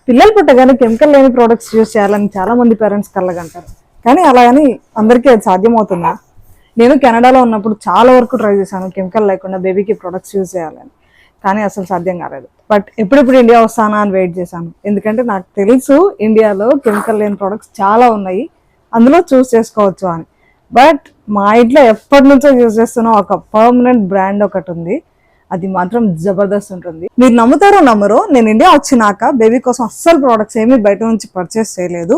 పిల్లలు పుట్టగానే కెమికల్ లేని ప్రోడక్ట్స్ యూస్ చేయాలని చాలా మంది పేరెంట్స్ కలగంటారు. కానీ అలా అని అందరికీ అది సాధ్యమవుతుందా? నేను కెనడాలో ఉన్నప్పుడు చాలా వరకు ట్రై చేశాను కెమికల్ లేకుండా బేబీకి ప్రొడక్ట్స్ యూజ్ చేయాలని. కానీ అసలు సాధ్యం కాలేదు. బట్ ఎప్పుడెప్పుడు ఇండియా వస్తానా అని వెయిట్ చేశాను. ఎందుకంటే నాకు తెలుసు ఇండియాలో కెమికల్ లేని ప్రొడక్ట్స్ చాలా ఉన్నాయి, అందులో చూస్ చేసుకోవచ్చు అని. బట్ మా ఇంట్లో ఎప్పటి నుంచో యూజ్ చేస్తున్న ఒక పర్మనెంట్ బ్రాండ్ ఒకటి ఉంది. అది మాత్రం జబర్దస్త్ ఉంటుంది. మీరు నమ్ముతారో నమ్మరో, నేను ఇండియా వచ్చినాక బేబీ కోసం అస్సలు ప్రోడక్ట్స్ ఏమీ బయట నుంచి పర్చేస్ చేయలేదు.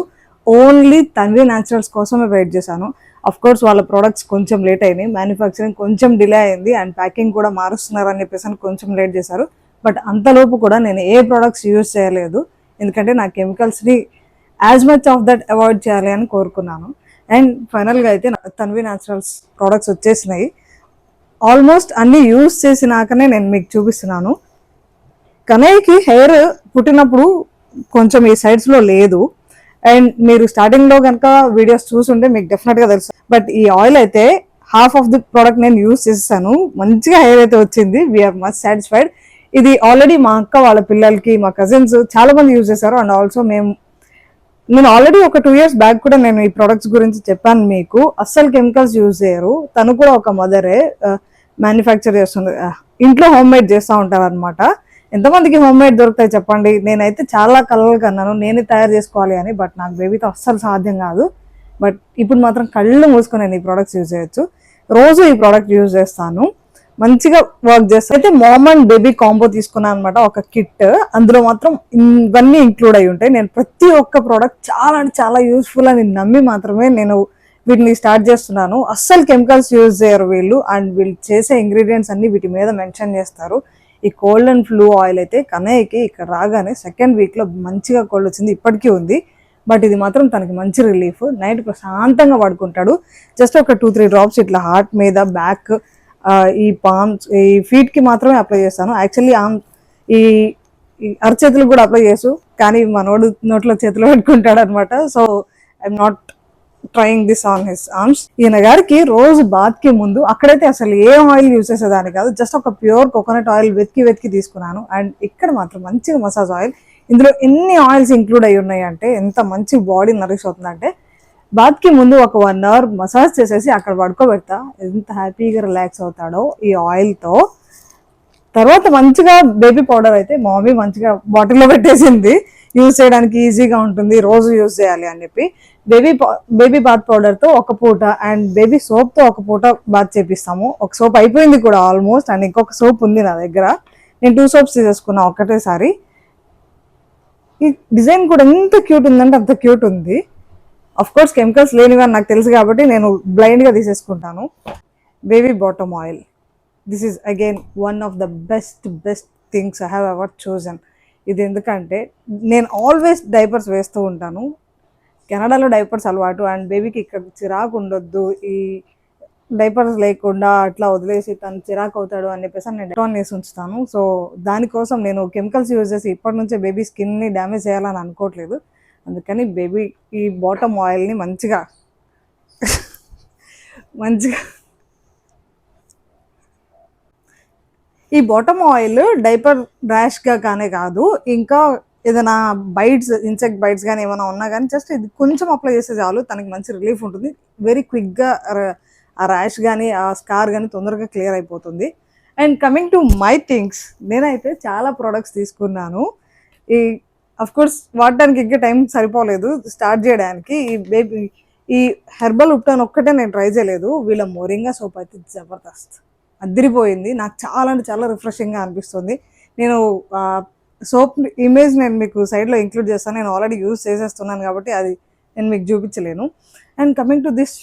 ఓన్లీ తన్వి న్యాచురల్స్ కోసమే వెయిట్ చేశాను. అఫ్ కోర్స్ వాళ్ళ ప్రోడక్ట్స్ కొంచెం లేట్ అయినాయి, మ్యానుఫ్యాక్చరింగ్ కొంచెం డిలే అయింది, అండ్ ప్యాకింగ్ కూడా మారుస్తున్నారు అని చెప్పేసి కొంచెం లేట్ చేశారు. బట్ అంతలోపు కూడా నేను ఏ ప్రోడక్ట్స్ యూజ్ చేయలేదు, ఎందుకంటే నా కెమికల్స్ని as much of that avoid చేయాలి అని కోరుకున్నాను. అండ్ ఫైనల్గా అయితే తన్వి న్యాచురల్స్ ప్రోడక్ట్స్ వచ్చేసినాయి. ఆల్మోస్ట్ అన్ని యూజ్ చేసినాకనే నేను మీకు చూపిస్తున్నాను. కనయ్యకి హెయిర్ పుట్టినప్పుడు కొంచెం ఈ సైడ్స్లో లేదు, అండ్ మీరు స్టార్టింగ్లో కనుక వీడియోస్ చూసుంటే మీకు డెఫినెట్గా తెలుసు. బట్ ఈ ఆయిల్ అయితే హాఫ్ ఆఫ్ ది ప్రోడక్ట్ నేను యూజ్ చేసేసాను, మంచిగా హెయిర్ అయితే వచ్చింది. We are much satisfied. ఇది ఆల్రెడీ మా అక్క వాళ్ళ పిల్లలకి, మా కజిన్స్ చాలా మంది యూజ్ చేశారు. అండ్ ఆల్సో నేను ఆల్రెడీ ఒక 2 years బ్యాక్ కూడా నేను ఈ ప్రొడక్ట్స్ గురించి చెప్పాను మీకు. అస్సలు కెమికల్స్ యూజ్ చేయరు. తను కూడా ఒక మదరే, మ్యానుఫ్యాక్చర్ చేస్తుంది, ఇంట్లో హోమ్ మేడ్ చేస్తూ ఉంటారు అనమాట. ఎంతమందికి హోమ్ మేడ్ దొరుకుతాయి చెప్పండి? నేనైతే చాలా కలలు కన్నాను నేనే తయారు చేసుకోవాలి అని. బట్ నాకు బేబీతో అస్సలు సాధ్యం కాదు. బట్ ఇప్పుడు మాత్రం కళ్ళు మూసుకొని నేను ఈ ప్రోడక్ట్స్ యూజ్ చేయొచ్చు. రోజు ఈ ప్రోడక్ట్ యూజ్ చేస్తాను, మంచిగా వర్క్ చేస్తాను. అయితే మామ్ అండ్ బేబీ కాంబో తీసుకున్నాను అనమాట, ఒక కిట్. అందులో మాత్రం ఇవన్నీ ఇంక్లూడ్ అయి ఉంటాయి. నేను ప్రతి ఒక్క ప్రోడక్ట్ చాలా అంటే చాలా యూస్ఫుల్ అని నమ్మి మాత్రమే నేను వీటిని స్టార్ట్ చేస్తున్నాను. అస్సలు కెమికల్స్ యూజ్ చేయరు వీళ్ళు, అండ్ వీళ్ళు చేసే ఇంగ్రీడియంట్స్ అన్ని వీటి మీద మెన్షన్ చేస్తారు. ఈ కోల్డ్ అండ్ ఫ్లూ ఆయిల్ అయితే కన్నయ్యకి ఇక్కడ రాగానే 2nd weekలో మంచిగా కోల్డ్ వచ్చింది, ఇప్పటికీ ఉంది. బట్ ఇది మాత్రం తనకి మంచి రిలీఫ్. నైట్ ప్రశాంతంగా పడుకుంటాడు. జస్ట్ ఒక 2-3 డ్రాప్స్ ఇట్లా హార్ట్ మీద, బ్యాక్, ఈ పామ్స్, ఈ ఫీట్కి మాత్రమే అప్లై చేస్తాను. యాక్చువల్లీ ఈ అరచేతులకు కూడా అప్లై చేసు, కానీ మనోడు నోట్లో చేతిలో పెట్టుకుంటాడు అనమాట. So I'm not trying this on his arms. ఈయన గారికి రోజు బాత్ కి ముందు, అక్కడైతే అసలు ఏ ఆయిల్ యూజ్ చేసేదాన్ని కాదు, జస్ట్ ఒక ప్యూర్ కోకోనట్ ఆయిల్ వెతికి తీసుకున్నాను. అండ్ ఇక్కడ మాత్రం మంచిగా మసాజ్ ఆయిల్. ఇందులో ఎన్ని ఆయిల్స్ ఇంక్లూడ్ అయి ఉన్నాయి అంటే ఎంత మంచి బాడీ నరిష్ అవుతుందంటే, బాత్ కి ముందు ఒక 1 hour మసాజ్ చేసేసి అక్కడ పడుకోబెడతా, ఎంత హ్యాపీగా రిలాక్స్ అవుతాడో ఈ ఆయిల్తో. తర్వాత మంచిగా బేబీ పౌడర్ అయితే మా మమ్మీ మంచిగా బాటిల్లో పెట్టేసింది, యూజ్ చేయడానికి ఈజీగా ఉంటుంది, రోజు యూజ్ చేయాలి అని చెప్పి. బేబీ బాత్ పౌడర్తో ఒక పూట, అండ్ బేబీ సోప్తో ఒక పూట బాత్ చేపిస్తాము. ఒక సోప్ అయిపోయింది కూడా ఆల్మోస్ట్, అండ్ ఇంకొక సోప్ ఉంది నా దగ్గర. నేను 2 soaps తీసేసుకున్నా ఒక్కటేసారి. ఈ డిజైన్ కూడా ఎంత క్యూట్ ఉందంటే అంత క్యూట్ ఉంది. అఫ్ కోర్స్ కెమికల్స్ లేనివి అని నాకు తెలుసు కాబట్టి నేను బ్లైండ్గా తీసేసుకుంటాను. Baby bottom oil, this is again one of the best things I have ever chosen. ఇది ఎందుకంటే నేను ఆల్వేస్ డైపర్స్ వేస్తూ ఉంటాను. కెనడాలో డైపర్స్ అలవాటు, అండ్ బేబీకి ఇక్కడ చిరాకు ఉండొద్దు, ఈ డైపర్స్ లేకుండా అట్లా వదిలేసి తను చిరాకు అవుతాడు అని చెప్పేసి నేను డెటాన్ వేసి ఉంచుతాను. సో దానికోసం నేను కెమికల్స్ యూజ్ చేసి ఇప్పటి నుంచే బేబీ స్కిన్ని డ్యామేజ్ చేయాలని అనుకోవట్లేదు. అందుకని బేబీ ఈ బాటమ్ ఆయిల్ని మంచిగా ఈ బాటమ్ ఆయిల్ డైపర్ ర్యాష్గా కానీ కాదు, ఇంకా ఏదైనా బైట్స్, ఇన్సెక్ట్ బైట్స్ కానీ ఏమైనా ఉన్నా కానీ జస్ట్ ఇది కొంచెం అప్లై చేస్తే చాలు, తనకి మంచి రిలీఫ్ ఉంటుంది. వెరీ క్విక్గా ఆ ర్యాష్ కానీ ఆ స్కార్ కానీ తొందరగా క్లియర్ అయిపోతుంది. And coming to my things, నేనైతే చాలా ప్రోడక్ట్స్ తీసుకున్నాను. ఈ అఫ్కోర్స్ వాడడానికి ఇంకా టైం సరిపోలేదు స్టార్ట్ చేయడానికి. ఈ హెర్బల్ ఉప్టాన్ ఒక్కటే నేను ట్రై చేయలేదు. వీళ్ళ మోరింగా సోప్ అయితే జబర్దస్త్, అదిరిపోయింది. నాకు చాలా అంటే చాలా రిఫ్రెషింగ్గా అనిపిస్తుంది. నేను సోప్ ఇమేజ్ నేను మీకు సైడ్లో ఇంక్లూడ్ చేస్తాను. నేను ఆల్రెడీ యూజ్ చేసేస్తున్నాను కాబట్టి అది నేను మీకు చూపించలేను. And coming to this,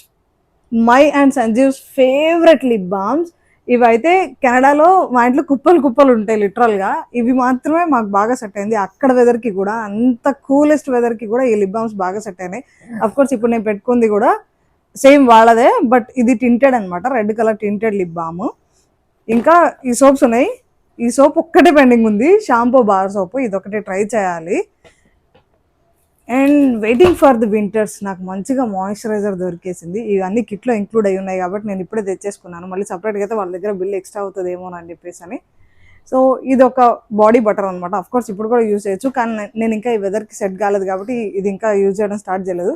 my and Sanjeev's favourite lip balms. ఇవైతే కెనడాలో మా ఇంట్లో కుప్పలు ఉంటాయి లిటరల్గా. ఇవి మాత్రమే మాకు బాగా సెట్ అయింది. అక్కడ వెదర్కి కూడా, అంత కూలెస్ట్ వెదర్కి కూడా ఈ లిప్ బామ్స్ బాగా సెట్ అయినాయి. అఫ్కోర్స్ ఇప్పుడు నేను పెట్టుకుంది కూడా సేమ్ వాళ్ళదే, బట్ ఇది టింటెడ్ అనమాట, red colour tinted lip balm. ఇంకా ఈ సోప్స్ ఉన్నాయి. ఈ సోప్ ఒక్కటే పెండింగ్ ఉంది, షాంపూ బార్ సోప్, ఇది ఒకటి ట్రై చేయాలి. And waiting for the winters, నాకు మంచిగా మాయిశ్చరైజర్ దొరికేసింది. ఇవన్నీ కిట్లో ఇంక్లూడ్ అయి ఉన్నాయి కాబట్టి నేను ఇప్పుడే తెచ్చేసుకున్నాను. మళ్ళీ సపరేట్గా అయితే వాళ్ళ దగ్గర బిల్ ఎక్స్ట్రా అవుతుందేమో అని చెప్పేసి అని. సో ఇది ఒక బాడీ బటర్ అనమాట. అఫ్ కోర్స్ ఇప్పుడు కూడా యూజ్ చేయొచ్చు, కానీ నేను ఇంకా ఈ వెదర్కి సెట్ కాలేదు కాబట్టి ఇది ఇంకా యూజ్ చేయడం స్టార్ట్ చేయలేదు.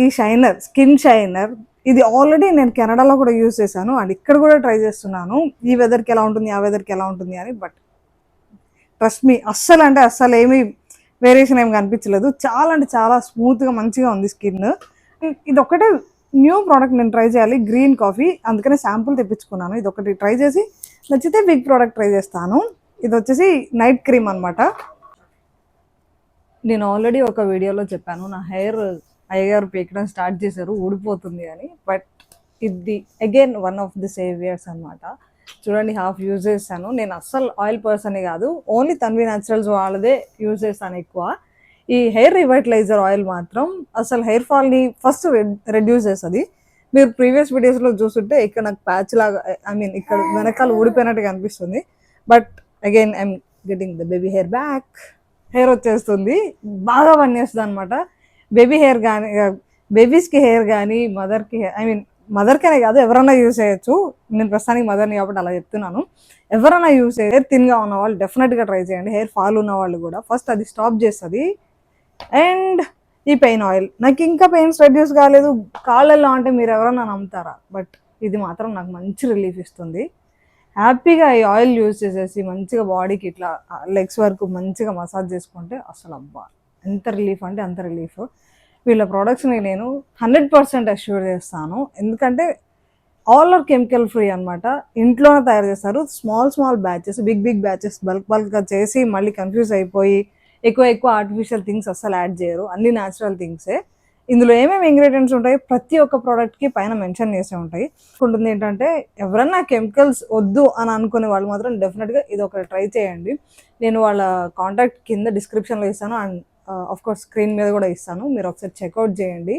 ఈ షైనర్, స్కిన్ షైనర్, ఇది ఆల్రెడీ నేను కెనడాలో కూడా యూజ్ చేశాను అండ్ ఇక్కడ కూడా ట్రై చేస్తున్నాను ఈ వెదర్కి ఎలా ఉంటుంది, ఆ వెదర్కి ఎలా ఉంటుంది అని. బట్ ట్రస్ట్ మీ, అస్సలు అంటే అస్సలు ఏమీ వేరియేషన్ ఏమి కనిపించలేదు. చాలా అంటే చాలా స్మూత్గా మంచిగా ఉంది స్కిన్. ఇది ఒకటే న్యూ ప్రోడక్ట్ నేను ట్రై చేయాలి, గ్రీన్ కాఫీ, అందుకనే శాంపుల్ తెప్పించుకున్నాను. ఇది ఒకటి ట్రై చేసి నచ్చితే బిగ్ ప్రోడక్ట్ ట్రై చేస్తాను. ఇది వచ్చేసి నైట్ క్రీమ్ అనమాట. నేను ఆల్రెడీ ఒక వీడియోలో చెప్పాను నా హెయిర్ అయ్యగారు పీకడం స్టార్ట్ చేశారు, ఊడిపోతుంది అని. బట్ ఇది again one of the saviours అనమాట. చూడండి, హాఫ్ యూజ్ చేస్తాను. నేను అస్సలు ఆయిల్ పర్సన్ కాదు, ఓన్లీ తన్వి న్యాచురల్స్ వాళ్ళదే యూజ్ చేస్తాను ఎక్కువ. ఈ హెయిర్ రివైటలైజర్ ఆయిల్ మాత్రం అసలు హెయిర్ ఫాల్ని ఫస్ట్ రెడ్యూస్ చేస్తుంది. మీరు ప్రీవియస్ వీడియోస్లో చూస్తుంటే ఇక్కడ నాకు ప్యాచ్ లాగా, ఐ మీన్ ఇక్కడ వెనకాల ఊడిపోయినట్టుగా అనిపిస్తుంది. But again I'm getting the baby hair back. Hair వచ్చేస్తుంది, బాగా పనిచేస్తుంది అనమాట. బేబీ హెయిర్ కానీ, బేబీస్కి హెయిర్ కానీ, మదర్కి హెయిర్, ఐ మీన్ మదర్కనే కాదు ఎవరైనా యూజ్ చేయొచ్చు. నేను ప్రస్తుతానికి మదర్ని కాబట్టి అలా చెప్తున్నాను. ఎవరైనా యూజ్ చేయ, హెయిర్ థిన్గా ఉన్న వాళ్ళు డెఫినెట్గా ట్రై చేయండి. హెయిర్ ఫాల్ ఉన్న వాళ్ళు కూడా ఫస్ట్ అది స్టాప్ చేస్తుంది. అండ్ ఈ పెయిన్ ఆయిల్, నాకు ఇంకా పెయిన్స్ రెడ్యూస్ కాలేదు కాళ్ళల్లో అంటే మీరు ఎవరైనా నమ్ముతారా? బట్ ఇది మాత్రం నాకు మంచి రిలీఫ్ ఇస్తుంది. హ్యాపీగా ఈ ఆయిల్ యూజ్ చేసేసి మంచిగా బాడీకి ఇట్లా లెగ్స్ వరకు మంచిగా మసాజ్ చేసుకుంటే అసలు అబ్బా ఎంత రిలీఫ్ అంటే అంత రిలీఫ్. వీళ్ళ ప్రోడక్ట్స్ని నేను 100% అష్యూర్ చేస్తాను, ఎందుకంటే ఆల్ ఆర్ కెమికల్ ఫ్రీ అనమాట. ఇంట్లోనే తయారు చేస్తారు, స్మాల్ బ్యాచెస్, బిగ్ బ్యాచెస్ బల్క్గా చేసి మళ్ళీ కన్ఫ్యూజ్ అయిపోయి ఎక్కువ ఆర్టిఫిషియల్ థింగ్స్ అస్సలు యాడ్ చేయరు, అన్ని న్యాచురల్ థింగ్సే. ఇందులో ఏమేమి ఇంగ్రీడియంట్స్ ఉంటాయి ప్రతి ఒక్క ప్రోడక్ట్కి పైన మెన్షన్ చేసే ఉంటాయి. ఉంటుంది ఏంటంటే ఎవరన్నా కెమికల్స్ వద్దు అని అనుకునే వాళ్ళు మాత్రం డెఫినెట్గా ఇది ఒకటి ట్రై చేయండి. నేను వాళ్ళ కాంటాక్ట్ కింద డిస్క్రిప్షన్లో ఇస్తాను అండ్ ఆఫ్ కోర్స్ స్క్రీన్ మీద కూడా ఇస్తాను, మీరు ఒకసారి చెక్అవుట్ చేయండి.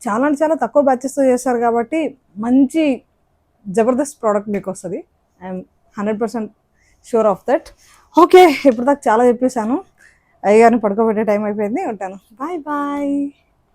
చాలా అంటే చాలా తక్కువ బ్యాచెస్తో చేస్తారు కాబట్టి మంచి జబర్దస్త్ ప్రోడక్ట్ మీకు వస్తుంది. I'm 100% sure of that. Okay, ఇప్పుడు దాకా చాలా చెప్పేశాను. అయ్యగారిని పడుకోబెట్టే టైం అయిపోయింది, ఉంటాను. బాయ్.